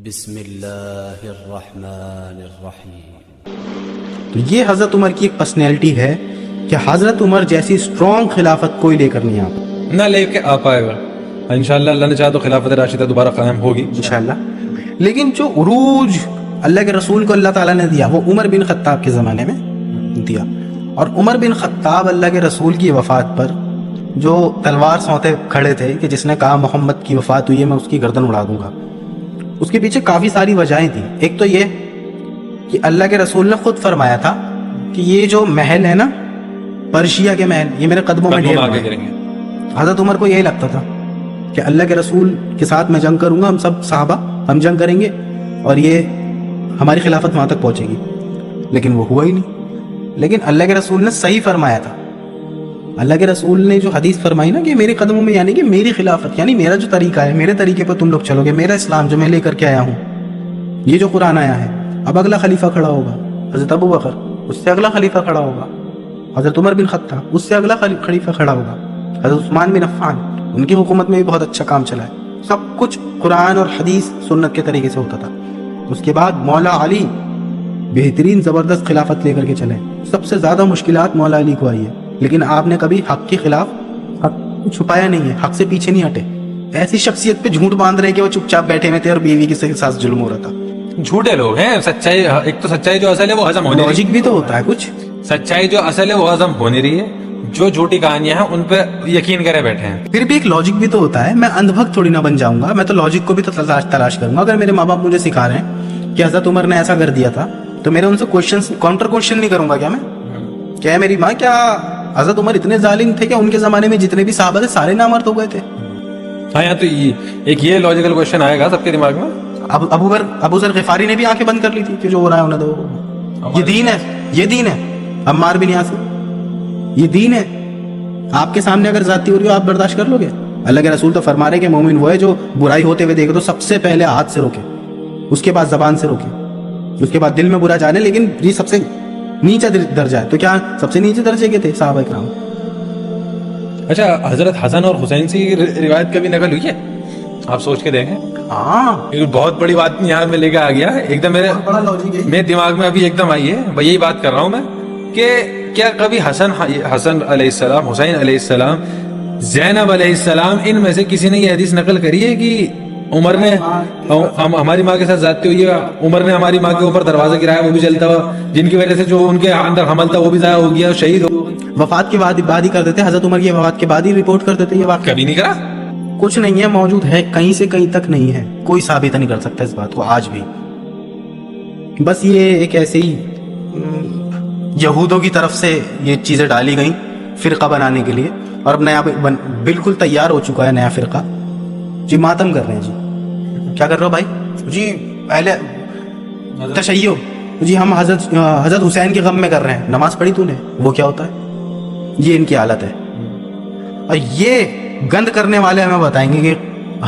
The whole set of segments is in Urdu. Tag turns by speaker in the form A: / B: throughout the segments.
A: بسم اللہ الرحمن الرحیم۔
B: تو یہ حضرت عمر کی ایک پرسنالٹی ہے کہ حضرت عمر جیسی اسٹرانگ خلافت کوئی لے کر نہیں آتا،
C: نہ لے کے آ پائے گا انشاءاللہ۔ اللہ نے چاہا تو خلافت راشدہ دوبارہ قائم ہوگی
B: انشاءاللہ۔ لیکن جو عروج اللہ کے رسول کو اللہ تعالیٰ نے دیا وہ عمر بن خطاب کے زمانے میں دیا، اور عمر بن خطاب اللہ کے رسول کی وفات پر جو تلوار سونتے کھڑے تھے کہ جس نے کہا محمد کی وفات ہوئی ہے میں اس کی گردن اڑا دوں گا، اس کے پیچھے کافی ساری وجہیں تھیں۔ ایک تو یہ کہ اللہ کے رسول نے خود فرمایا تھا کہ یہ جو محل ہے نا پرشیا کے محل، یہ میرے قدموں میں ڈھیر
C: آگے
B: ہوئے۔
C: کریں گے۔
B: حضرت عمر کو یہی لگتا تھا کہ اللہ کے رسول کے ساتھ میں جنگ کروں گا، ہم سب صحابہ ہم جنگ کریں گے اور یہ ہماری خلافت وہاں تک پہنچے گی، لیکن وہ ہوا ہی نہیں۔ لیکن اللہ کے رسول نے صحیح فرمایا تھا۔ اللہ کے رسول نے جو حدیث فرمائی نا کہ میرے قدموں میں، یعنی کہ میری خلافت، یعنی میرا جو طریقہ ہے، میرے طریقے پر تم لوگ چلو گے، میرا اسلام جو میں لے کر کے آیا ہوں، یہ جو قرآن آیا ہے، اب اگلا خلیفہ کھڑا ہوگا حضرت ابو بکر، اس سے اگلا خلیفہ کھڑا ہوگا حضرت عمر بن خطاب، اس سے اگلا خلیفہ کھڑا ہوگا حضرت عثمان بن عفان، ان کی حکومت میں بھی بہت اچھا کام چلا ہے، سب کچھ قرآن اور حدیث سنت کے طریقے سے ہوتا تھا۔ اس کے بعد مولا علی بہترین زبردست خلافت لے کر کے چلے، سب سے زیادہ مشکلات مولا علی کو آئی ہے، لیکن آپ نے کبھی حق کے خلاف حق کو چھپایا نہیں ہے، حق سے پیچھے نہیں ہٹے۔ ایسی شخصیت پہ جھوٹ باندھ رہے کہ وہ چپ چاپ بیٹھے ہوئے تھے اور بیوی کے ساتھ ظلم ہو رہا تھا۔
C: جھوٹے لوگ ہیں، سچائی ایک تو سچائی جو اصل ہے وہ ہضم ہونی
B: لاجک بھی تو ہوتا ہے کچھ،
C: سچائی جو اصل ہے وہ ہضم ہو نہیں رہی ہے، جو جھوٹی کہانیاں ہیں ان پہ یقین کرے بیٹھے ہیں۔
B: پھر بھی ایک لاجک بھی تو ہوتا ہے۔ میں اندھ بھگت تھوڑی نہ بن جاؤں گا، میں تو لاجک کو بھی تو تلاش کروں گا۔ اگر میرے ماں باپ مجھے سکھا رہے ہیں کہ حضرت عمر نے ایسا کر دیا تھا تو میرے ان سے کاؤنٹر کوشچن نہیں کروں گا کیا میں؟ کیا ہے میری ماں، کیا حضرت عمر اتنے ظالم تھے کہ ان کے زمانے میں جتنے بھی صحابہ تھے سارے نامرد ہو گئے تھے؟
C: ہاں یہاں تو ایک یہ لاجیکل کوشچن آئے گا سب کے دماغ میں۔
B: ابو ذر غفاری نے بھی آنکھیں بند کر لی تھی کہ جو ہو رہا ہے انہیں دو، یہ دین ہے، یہ دین ہے۔ عمار بن یاسر، یہ دین ہے۔ آپ کے سامنے اگر زیادتی ہو رہی ہو آپ برداشت کر لو گے؟ اللہ کے رسول تو فرما رہے کہ مومن وہ ہے جو برائی ہوتے ہوئے دیکھے تو سب سے پہلے ہاتھ سے روکے، اس کے بعد زبان سے روکے، اس کے بعد دل میں برا جانے، لیکن یہ سب سے نیچا درجہ ہے۔ تو کیا سب سے نیچے درجے کے تھے صحابہ کرام؟
C: اچھا، حضرت حسن اور حسین سے روایت کبھی نقل ہوئی ہے؟ آپ سوچ کے دیکھیں۔
B: ہاں،
C: ایک بہت بڑی بات یہاں میں لے کے آ گیا، ایک دم میرے دماغ میں ابھی ایک دم آئی ہے، یہی بات کر رہا ہوں میں کہ کیا کبھی حسن علیہ السلام، حسین علیہ السلام، زینب علیہ السلام، ان میں سے کسی نے یہ حدیث نقل کری ہے کہ عمر نے ہماری ماں کے ساتھ زیادتی ہوئی ہے، عمر نے ہماری ماں کے اوپر دروازہ گرایا وہ بھی جلتا ہوا، جن کی وجہ سے جو ان کے اندر حمل تھا وہ بھی ضائع ہو گیا، شہید ہو گئے؟
B: وفات کے بعد ہی کر دیتے، حضرت عمر کی وفات کے بعد ہی رپورٹ کر دیتے یہ واقعہ۔
C: کبھی نہیں کرا؟
B: کچھ نہیں ہے، موجود ہے، کہیں سے کہیں تک نہیں ہے، کوئی ثابت نہیں کر سکتا اس بات کو آج بھی۔ بس یہ ایک ایسے ہی یہودوں کی طرف سے یہ چیزیں ڈالی گئیں فرقہ بنانے کے لیے، اور اب نیا بالکل تیار ہو چکا ہے نیا فرقہ۔ جی ماتم کر رہے ہیں، جی کیا کر رہے ہو بھائی؟ جی پہلے تشیع، جی ہم حضرت حسین کے غم میں کر رہے ہیں۔ نماز پڑھی تو نے؟ وہ کیا ہوتا ہے؟ یہ ان کی حالت ہے۔ اور یہ گند کرنے والے ہمیں بتائیں گے کہ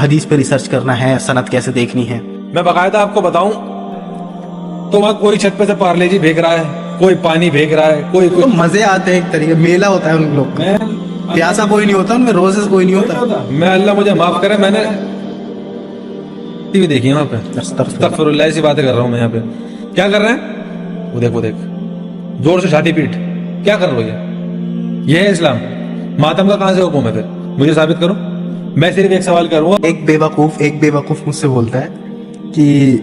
B: حدیث پہ ریسرچ کرنا ہے، سند کیسے دیکھنی ہے۔
C: میں باقاعدہ آپ کو بتاؤں تو وہاں کوئی چھت پہ سے پارلے جی پھینک رہا ہے، کوئی پانی پھینک رہا ہے، کوئی
B: تو مزے آتے ہیں، ایک طریقے میلہ ہوتا ہے ان لوگ کا۔ پیاسا کوئی نہیں ہوتا ان میں، روزز کوئی نہیں ہوتا۔
C: میں اللہ مجھے معاف کرے، میں نے ٹی وی دیکھی ہے وہاں پہ، استغفر اللہ، ایسی باتیں کر رہا ہوں میں یہاں پہ۔ کیا کر رہے ہیں؟ وہ دیکھ زور سے چھاتی پیٹ، کیا کر رہے ہو؟ یہ ہے اسلام؟ ماتم کا کہاں سے حکم ہے؟ پھر مجھے ثابت کرو۔ میں صرف ایک سوال کروں گا۔
B: ایک بے وقوف مجھ سے بولتا ہے کہ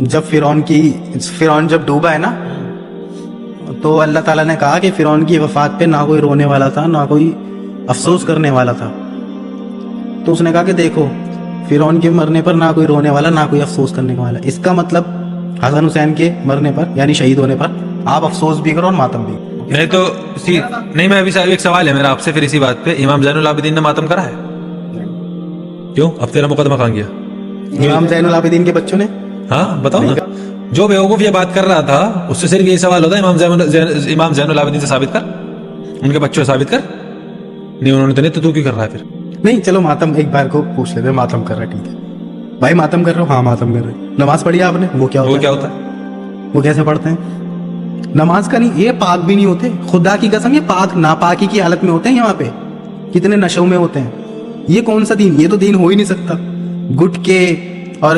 B: جب فرعون جب ڈوبا ہے نا تو اللہ تعالیٰ نے کہا کہ فرعون کی وفات پہ نہ کوئی رونے والا تھا نہ کوئی افسوس کرنے والا تھا۔ تو اس نے کہا کہ دیکھو فرعون کے مرنے پر نہ کوئی رونے والا نہ کوئی افسوس کرنے والا، اس کا مطلب حسن حسین کے مرنے پر یعنی شہید ہونے پر آپ افسوس بھی کرو اور ماتم بھی۔
C: نہیں تو نہیں، میں ابھی ایک سوال ہے میرا آپ سے پھر اسی بات پہ، امام زین العابدین نے ماتم کرا ہے؟ کیوں؟ اب تیرا مقدمہ کہاں گیا؟
B: امام زین العابدین کے بچوں نے؟
C: ہاں بتاؤ نا۔ جو بیوقوف یہ بات کر رہا تھا اس سے صرف یہ سوال ہوتا ہے امام زین العابدین سے ثابت کر، ان کے بچوں سے ثابت کر۔ نہیں انہوں نے تو نہیں، تو کیوں کر رہا ہے پھر؟
B: نہیں چلو ماتم ایک بار کو پوچھ لیتے، ماتم کر رہا ہے، ٹھیک ہے بھائی ماتم کر رہے ہو؟ ہاں ماتم کر رہے۔ نماز پڑھی آپ نے؟ وہ کیا ہوتا ہے؟ وہ کیسے پڑھتے ہیں؟ نماز کا نہیں، یہ پاک بھی نہیں ہوتے، خدا کی قسم یہ پاک ناپاکی کی حالت میں ہوتے ہیں۔ یہاں پہ کتنے نشوں میں ہوتے ہیں۔ یہ کون سا دین؟ یہ تو دین ہو ہی نہیں سکتا۔ گٹکے اور